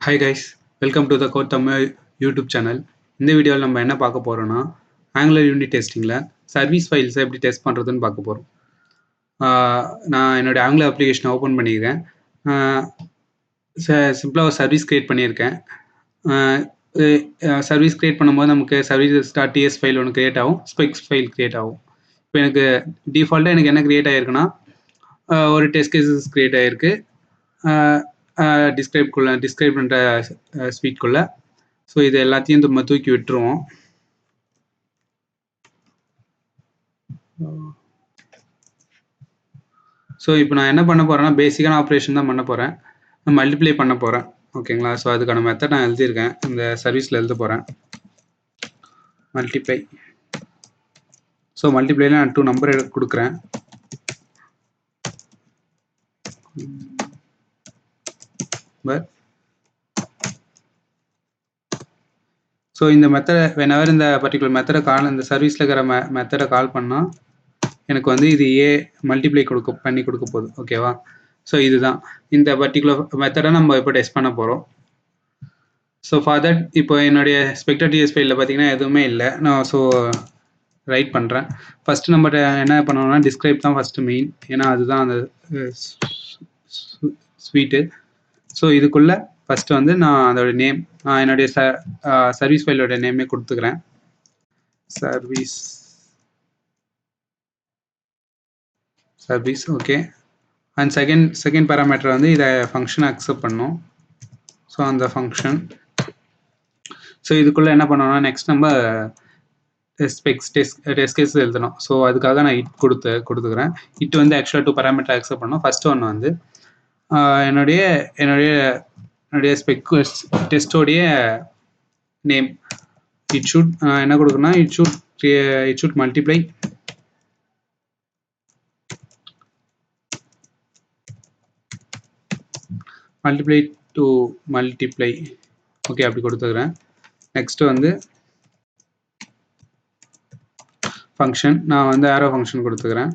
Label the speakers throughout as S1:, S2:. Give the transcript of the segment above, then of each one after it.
S1: Hi guys, welcome to the code Tamil YouTube channel. இந்த வீடியோவில் நம்ம என்ன பார்க்க போகிறோன்னா, ஆங்குலர் யூனிட் டெஸ்டிங்கில் சர்வீஸ் ஃபைல்ஸை எப்படி டெஸ்ட் பண்ணுறதுன்னு பார்க்க போகிறோம். நான் என்னுடைய ஆங்குலர் அப்ளிகேஷனை ஓப்பன் பண்ணியிருக்கேன். சிம்பிளாக ஒரு சர்வீஸ் க்ரியேட் பண்ணியிருக்கேன். சர்வீஸ் க்ரியேட் பண்ணும்போது நமக்கு services.ts ஃபைல் ஒன்று க்ரியேட் ஆகும், ஸ்பெக்ஸ் ஃபைல் க்ரியேட் ஆகும். இப்போ எனக்கு டிஃபால்ட்டாக எனக்கு என்ன க்ரியேட் ஆகிருக்குன்னா, ஒரு டெஸ்ட் கேசஸ் க்ரியேட் ஆகிருக்கு டிஸ்கிரைப் பண்ணுற ஸ்வீட்குள்ளே. ஸோ இது எல்லாத்தையும் நம்ம தூக்கி விட்டுருவோம். ஸோ இப்போ நான் என்ன பண்ண போகிறேன்னா, பேசிக்கான ஆப்ரேஷன் தான் பண்ண போகிறேன். நான் மல்டிப்ளை பண்ண போகிறேன். ஓகேங்களா? ஸோ அதுக்கான மெத்தட் நான் எழுதியிருக்கேன், இந்த சர்வீஸில் எழுத போகிறேன். மல்டிப்ளை. ஸோ மல்டிப்ளைல நான் 2 நம்பர் கொடுக்குறேன். ஸோ இந்த மெத்தடை வெனவர் இந்த பர்டிகுலர் மெத்தடை இந்த சர்வீஸில் இருக்கிற மெத்தடை கால் பண்ணால் எனக்கு வந்து இது மல்டிப்ளை பண்ணி கொடுக்க போகுது. ஓகேவா? ஸோ இதுதான் இந்த பர்டிகுலர் மெத்தடை நம்ம இப்போ டெஸ்ட் பண்ண போகிறோம். ஸோ ஃபார் தட் இப்போ என்னுடைய ஸ்பெக்டர்.ts ஃபைலில் பார்த்தீங்கன்னா எதுவுமே இல்லை. நான் ஸோ ரைட் பண்ணுறேன். ஃபஸ்ட்டு நம்ம என்ன பண்ணணும்னா, டிஸ்கிரைப் தான் ஃபஸ்ட்டு மெயின், ஏன்னா அதுதான் அந்த ஸ்வீட்டு. ஸோ இதுக்குள்ளே ஃபஸ்ட்டு வந்து நான் அதோட நேம், நான் என்னுடைய சர்வீஸ் ஃபைலோட நேமே கொடுத்துக்கிறேன். Service okay. And second parameter வந்து இதை ஃபங்க்ஷனை அக்செப்ட் பண்ணணும். ஸோ அந்த ஃபங்க்ஷன். ஸோ இதுக்குள்ளே என்ன பண்ணோம்னா, நெக்ஸ்ட் நம்ம டெஸ்ட் கேஸ் எழுதணும். ஸோ அதுக்காக நான் இட் கொடுத்துக்கிறேன். இட் வந்து ஆக்சுவலாக 2 பேராமீட்டர் அக்செப்ட் பண்ணணும். ஃபஸ்ட்டு ஒன்று வந்து என்னுடைய டெஸ்டோடைய நேம். இட் ஷுட் என்ன கொடுக்கணும்னா, it should multiply to multiply. Okay, அப்படி கொடுத்துக்கிறேன். நெக்ஸ்ட் வந்து ஃபங்க்ஷன், நான் வந்து ஆரோ ஃபங்க்ஷன் கொடுத்துக்கிறேன்.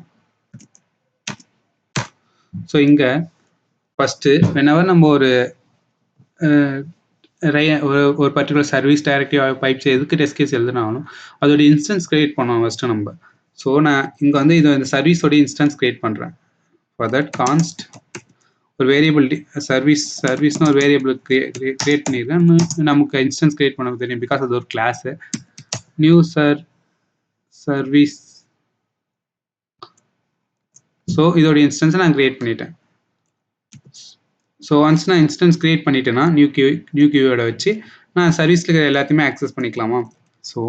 S1: ஸோ இங்கே ஃபஸ்ட்டு வெனவர் நம்ம ஒரு பர்டிகுலர் சர்வீஸ் டைரக்டிவ் பைப்ஸ் எதுக்கு டெஸ்ட் கேஸ் எழுதினாலும் அதோட இன்ஸ்டன்ஸ் கிரியேட் பண்ணோம் ஃபஸ்ட்டு நம்ம. ஸோ நான் இங்கே வந்து இந்த சர்வீஸோட இன்ஸ்டன்ஸ் கிரியேட் பண்ணுறேன். ஃபார் தட் கான்ஸ்ட் ஒரு வேரியபிள் சர்வீஸ்னு ஒரு வேரியபிள் கிரியேட் பண்ணியிருக்கேன். நமக்கு இன்ஸ்டன்ஸ் கிரியேட் பண்ண தெரியும், பிகாஸ் அது ஒரு கிளாஸு. New service. ஸோ இதோட இன்ஸ்டன்ஸை நான் கிரியேட் பண்ணிட்டேன். ஸோ ஒன்ஸ் நான் இன்ஸ்டன்ஸ் கிரியேட் பண்ணிட்டேன்னா நியூ கியூவோட வச்சு நான் சர்வீஸில் இருக்கிற எல்லாத்தையுமே ஆக்சஸ் பண்ணிக்கலாமா? ஸோ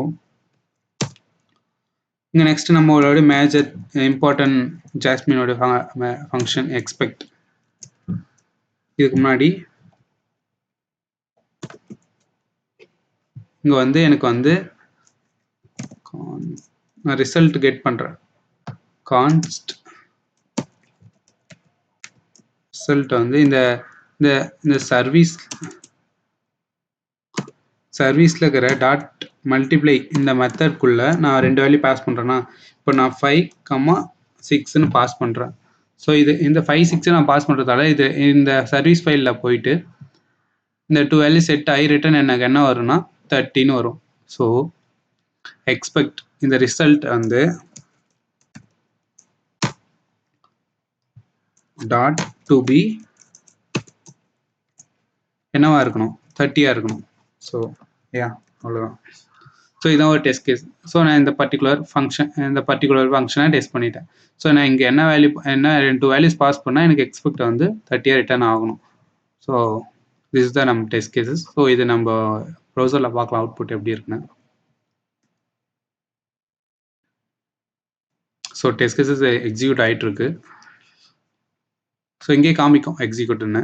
S1: இங்கே நெக்ஸ்ட் நம்மளோட மேஜர் இம்பார்ட்டன்ட் ஜாஸ்மினோட ஃபங்க்ஷன் எக்ஸ்பெக்ட். இதுக்கு முன்னாடி இங்கே வந்து எனக்கு வந்து நான் ரிசல்ட் கெட் பண்ணுறேன். கான்ஸ்ட் ரிசல்ட் வந்து இந்த சர்வீஸில் இருக்கிற டாட் மல்டிப்ளை இந்த மெத்தட்குள்ளே நான் 2 வேல்யூ பாஸ் பண்ணுறேன்னா, இப்போ நான் 5,6ன்னு பாஸ் பண்ணுறேன். ஸோ இந்த 5, 6 நான் பாஸ் பண்ணுறதால இந்த சர்வீஸ் ஃபைலில் போயிட்டு இந்த 2 வேல்யூ செட் ஆகி ரிட்டர்ன் எனக்கு என்ன வரும்னா 30ன்னு வரும். ஸோ எக்ஸ்பெக்ட் இந்த ரிசல்ட் வந்து டாட் டு பி என்னவா இருக்கணும், 30யாக இருக்கணும். ஸோ அவ்வளோதான். ஸோ இதான் ஒரு டெஸ்ட் கேஸ். ஸோ நான் இந்த பர்டிகுலர் ஃபங்க்ஷனை டெஸ்ட் பண்ணிட்டேன். ஸோ நான் இங்கே என்ன 2 வேல்யூஸ் பாஸ் பண்ணால் எனக்கு எக்ஸ்பெக்ட் வந்து 30யாக ரிட்டர்ன் ஆகணும். ஸோ திஸ் தான் நம்ம டெஸ்ட் கேசஸ். ஸோ இது நம்ம ப்ரௌசரில் பார்க்கலாம் அவுட்புட் எப்படி இருக்குன்னு. ஸோ டெஸ்ட் கேசஸ் எக்ஸிக்யூட் ஆகிட்டு இருக்கு. ஸோ இங்கே காமிக்கும் எக்ஸிக்யூட்னு.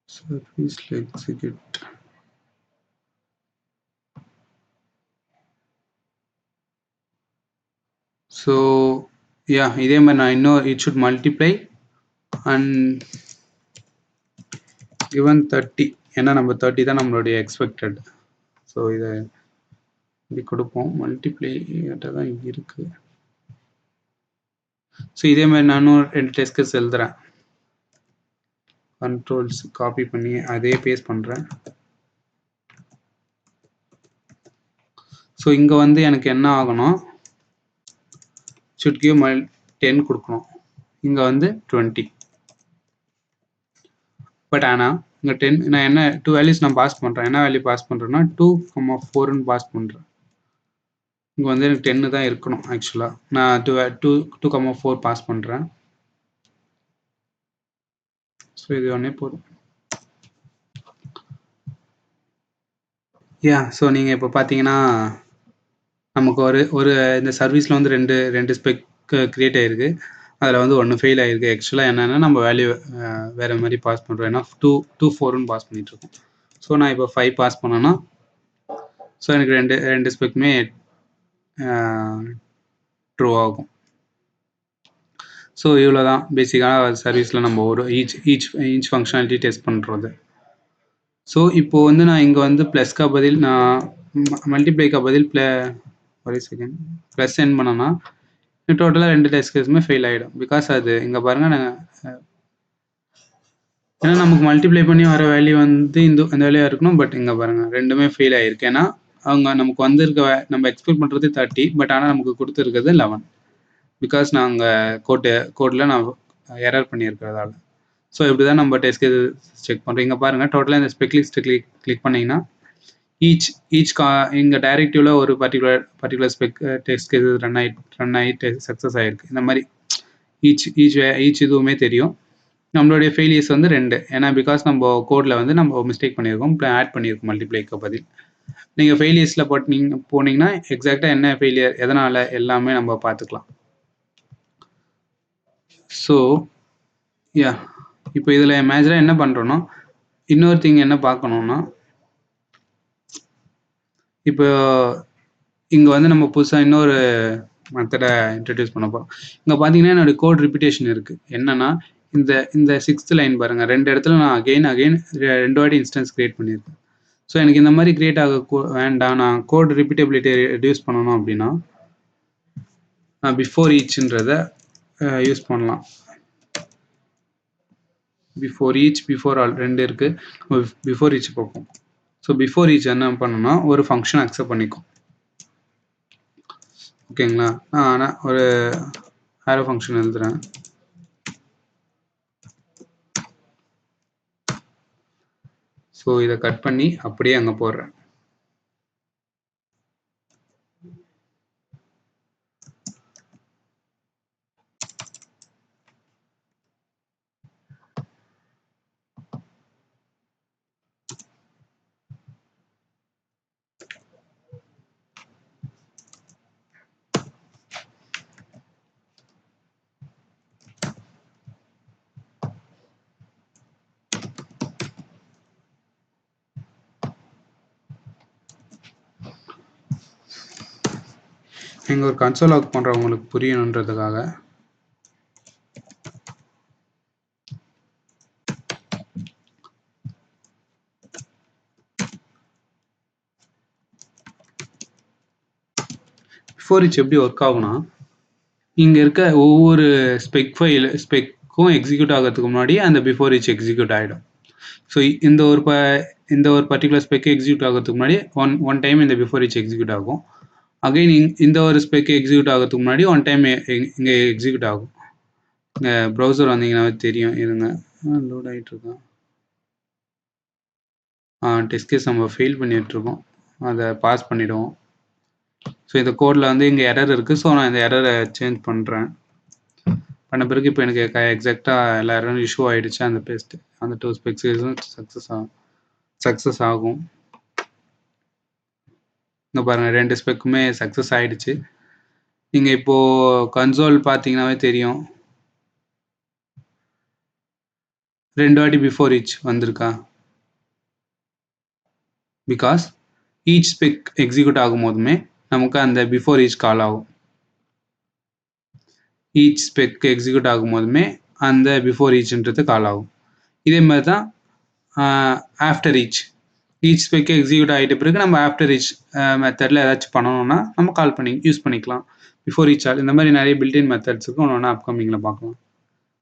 S1: Service execute. ஸோ இதே மாதிரி நான் இன்னும் it should multiply and given 30 ஏன்னா நம்ம 30 தான் நம்மளுடைய எக்ஸ்பெக்டட். ஸோ இதை இப்படி கொடுப்போம். மல்டிப்ளை தான் இருக்கு. ஸோ இதே மாதிரி நானும் 2 டெஸ்ட் கேஸ் எழுதுறேன். கண்ட்ரோல்ஸ் காப்பி பண்ணி அதே பேஸ்ட் பண்ணுறேன். ஸோ இங்கே வந்து எனக்கு என்ன ஆகணும், should give 10 கொடுக்கணும். இங்கே வந்து 20. பட் ஆனால் இங்கே 10 நான் என்ன 2 வேல்யூஸ் நான் பாஸ் பண்ணுறேன். என்ன வேல்யூ பாஸ் பண்ணுறேன்னா 2,4ன்னு பாஸ் பண்ணுறேன். இங்கே வந்து எனக்கு 10 தான் இருக்கணும். ஆக்சுவலாக நான் 2,4 பாஸ் பண்ணுறேன். ஸோ இது ஒன்றே போதும். ஸோ நீங்கள் இப்போ பார்த்தீங்கன்னா நமக்கு ஒரு இந்த சர்வீஸில் வந்து ரெண்டு ஸ்பெக் கிரியேட் ஆகிருக்கு. அதில் வந்து ஒன்று ஃபெயில் ஆகிருக்கு. ஆக்சுவலாக என்னென்னா நம்ம வேல்யூ வேறு மாதிரி பாஸ் பண்ணுறோம். ஏன்னா 2,4ன்னு பாஸ் பண்ணிகிட்ருக்கோம். ஸோ நான் இப்போ 5 பாஸ் பண்ணேன்னா ஸோ எனக்கு ரெண்டு ஸ்பெக்குமே ட்ரூ ஆகும். ஸோ இவ்வளோ தான் பேசிக்கான சர்வீஸில் நம்ம ஒரு ஈச் ஃபங்க்ஷனாலிட்டி டெஸ்ட் பண்ணுறது. ஸோ இப்போது வந்து நான் இங்கே வந்து ப்ளஸ்க்கு பதில் நான் மல்டிப்ளைக்கு பதில் ஒரே செகண்ட் ப்ளஸ் சென்ட் பண்ணோன்னா டோட்டலாக 2 டெஸ்ட் கேஸுமே ஃபெயில் ஆகிடும். பிகாஸ் அது இங்கே பாருங்கள் நாங்கள் ஏன்னா நமக்கு மல்டிப்ளை பண்ணி வர வேல்யூ வந்து அந்த வேல்யூவாக இருக்கணும். பட் இங்கே பாருங்கள் ரெண்டுமே ஃபெயில் ஆகிருக்கு. ஏன்னா அவங்க நமக்கு வந்திருக்க நம்ம எக்ஸ்பெக்ட் பண்ணுறது 30, பட் ஆனால் நமக்கு கொடுத்துருக்கிறது 11. பிகாஸ் நாங்கள் கோடில் நான் எரர் பண்ணியிருக்கிறதால. ஸோ இப்படி தான் நம்ம டெஸ்ட் கேஸ் செக் பண்ணுறோம். இங்கே பாருங்கள் டோட்டலாக இந்த ஸ்பெக் லிஸ்ட் கிளிக் பண்ணிங்கன்னா ஈச் இங்கே டைரக்டிவ்ல ஒரு particular spec test case run ஆகிட்டு சக்ஸஸ் ஆகிருக்கு. இந்த மாதிரி ஈச் இதுவுமே தெரியும். நம்மளுடைய ஃபெயிலியர்ஸ் வந்து 2. ஏன்னா பிகாஸ் நம்ம கோடில் வந்து நம்ம மிஸ்டேக் பண்ணியிருக்கோம், ஆட் பண்ணியிருக்கோம் மல்டிப்ளைக்கு பதில். நீங்கள் ஃபெயிலியர்ஸில் போனீங்கன்னா எக்ஸாக்டாக என்ன ஃபெயிலியர் எதனால் எல்லாமே நம்ம பார்த்துக்கலாம். ஸோ இப்போ இதில் மேஜராக என்ன பண்ணுறோன்னா இன்னொரு திங் என்ன பார்க்கணுன்னா இப்போ இங்கே வந்து நம்ம புதுசாக இன்னொரு மெத்தடை இன்ட்ரடியூஸ் பண்ண போகிறோம். இங்கே பார்த்தீங்கன்னா என்னுடைய கோட் ரிப்பீட்டேஷன் இருக்குது. என்னென்னா இந்த 6th லைன் பாருங்கள், 2 இடத்துல நான் அகெயின் 2 வாட்டி இன்ஸ்டன்ஸ் கிரியேட் பண்ணியிருக்கேன். ஸோ எனக்கு இந்த மாதிரி கிரியேட் ஆக வேண்டாம், நான் கோட் ரிப்பீட்டபிலிட்டி ரெடியூஸ் பண்ணணும் அப்படின்னா நான் பிஃபோர் ஈச்ன்றதை யூஸ் பண்ணலாம். பிஃபோர் ஈச் பிஃபோர் ஆல் 2 இருக்குது. பிஃபோர் ஈச் பார்ப்போம். ஸோ பிஃபோர் ஈச் என்ன பண்ணணும்னா ஒரு ஃபங்க்ஷன் அக்செப்ட் பண்ணிக்கும். ஓகேங்களா? ஆனால் ஒரு ஆரோ ஃபங்க்ஷன் எழுதுறேன். ஸோ இதை கட் பண்ணி அப்படியே அங்கே போடுறேன். நீங்கள் ஒரு கன்சோல் லாக் பண்ணுறவங்களுக்கு புரியணுன்றதுக்காக பிஃபோர் ஈச் எப்படி ஒர்க் ஆகும்னா இங்கே இருக்க ஒவ்வொரு ஸ்பெக்கும் எக்ஸிக்யூட் ஆகிறதுக்கு முன்னாடி அந்த பிஃபோர் ஈச் எக்ஸிக்யூட் ஆகிடும். ஸோ இந்த ஒரு பர்டிகுலர் ஸ்பெக்கு எக்ஸிக்யூட் ஆகிறதுக்கு முன்னாடி ஒன் டைம் இந்த பிஃபோர் ஈச் எக்ஸிக்யூட் ஆகும். அகைன் இந்த ஒரு ஸ்பெக் எக்ஸிக்யூட் ஆகிறதுக்கு முன்னாடி ஒன் டைம் இங்கே எக்ஸிக்யூட் ஆகும். இங்கே ப்ரௌசர் வந்தீங்கன்னா தெரியும். இருங்க, லோட் ஆகிட்டு இருக்கோம். டெஸ்ட் கேஸ் நம்ம ஃபெயில் பண்ணிகிட்ருக்கோம், அதை பாஸ் பண்ணிவிடுவோம். ஸோ இந்த கோடில் வந்து இங்கே எரர் இருக்குது. ஸோ நான் இந்த எரரை சேஞ்ச் பண்ணுறேன். பண்ண பிறகு இப்போ எனக்கு எக்ஸாக்டாக எல்லா எரரும் இஷ்யூ ஆகிடுச்சு. அந்த 2 ஸ்பெக்ஸும் சக்ஸஸ் ஆகும். இங்கே பாருங்கள் 2 ஸ்பெக்குமே சக்ஸஸ் ஆகிடுச்சு. நீங்கள் இப்போது கன்சோல் பார்த்தீங்கன்னாவே தெரியும், 2 வாட்டி பிஃபோர் ஈச் வந்திருக்கா. பிகாஸ் ஈச் ஸ்பெக் எக்ஸிக்யூட் ஆகும் போதுமே நமக்கு அந்த பிஃபோர் ஈச் கால் ஆகும். ஈச் ஸ்பெக் எக்ஸிக்யூட் ஆகும் போதுமே அந்த பிஃபோர் ஈச்ன்றது கால் ஆகும். இதே மாதிரி தான் ஆஃப்டர் ஈச் ஸ்பெக் எக்ஸிக்யூட் ஆகிட்ட பிறகு நம்ம ஆஃப்டர் ஈச் மெத்தடில் ஏதாச்சும் பண்ணணும்னா நம்ம யூஸ் பண்ணிக்கலாம். பிஃபோர் ஈச் ஆல் இந்த மாதிரி நிறைய பில்டின் மெத்தட்ஸ் இருக்கும். ஒன்று ஒன்றா அப்கமிங்கில் பார்க்கலாம்.